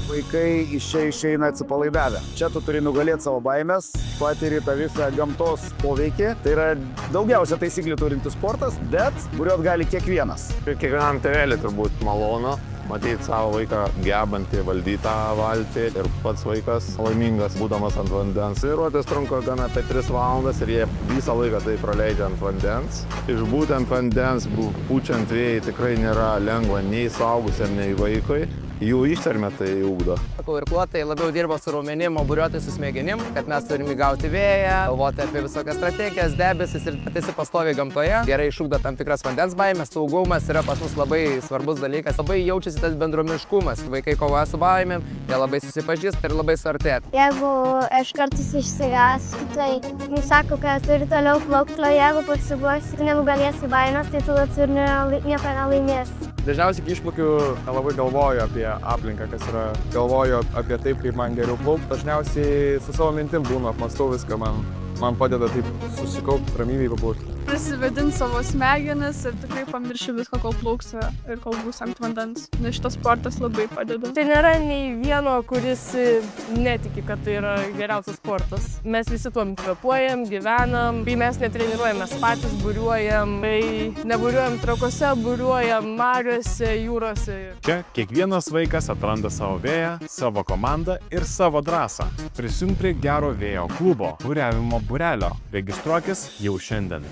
Vaikai iš čia išeina atsipalaidavę. Čia tu turi nugalėti savo baimės, patiri tą visą gamtos poveikį. Tai yra daugiausia taisyklių turintis sportas, bet buriuot gali kiekvienas. Kiekvienam tėveliui turbūt malonu matyti savo vaiką gebantį valdyti tą valtį ir pats vaikas laimingas būdamas ant vandens. Vairuotis trunka gana apie 3 valandas ir jie visą laiką tai praleidžia ant vandens. Išbūti ant vandens, pučiant vėjai tikrai nėra lengva nei suaugusiam, nei vaikui. Jų ištvermę tai ugdo. Irkluotojai labiau dirba su raumenim, o buriuotojai su smegenim, kad mes turime įgauti vėją, galvoti apie visokias strategijas, debesis ir esi pastoviai gamtoje. Gerai išugdo tam tikras vandens baimės, saugumas yra pas mus labai svarbus dalykas. Labai jaučiasi tas bendruomeniškumas. Vaikai kovoja su baimėm, jie labai susipažįsta ir labai suartėja. Jeigu aš kartais išsigąstu, tai sako, kad turi toliau plaukti, o jeigu pasiguosi ir nenugalėsi baimės, tai tada tu nieko nelaimėsi. Dažniausiai, kai išplaukiu, labai galvoju apie aplinką, kas yra. Galvoju apie taip, kaip man geriau plaukti. Dažniausiai su savo mintim būnu, apmastau viską, man padeda taip susikaupti, ramybėj pabūti. Prisivedinti savo smegenis ir tikrai pamiršiu viską, kol plauksiu ir kol būsiu ant vandens. Nes šitas sportas labai padeda. Tai nėra nei vieno, kuris netiki, kad tai yra geriausias sportas. Mes visi tuom kvėpuojam, gyvenam, kai mes netreniruojam, mes patys buriuojam, kai neburiuojam trakuose, buriuojam mariuose, jūrose. Čia kiekvienas vaikas atranda savo vėją, savo komandą ir savo drąsą. Prisijunk prie gero vėjo klubo, buriavimo būrelio. Registruokis jau šiandien.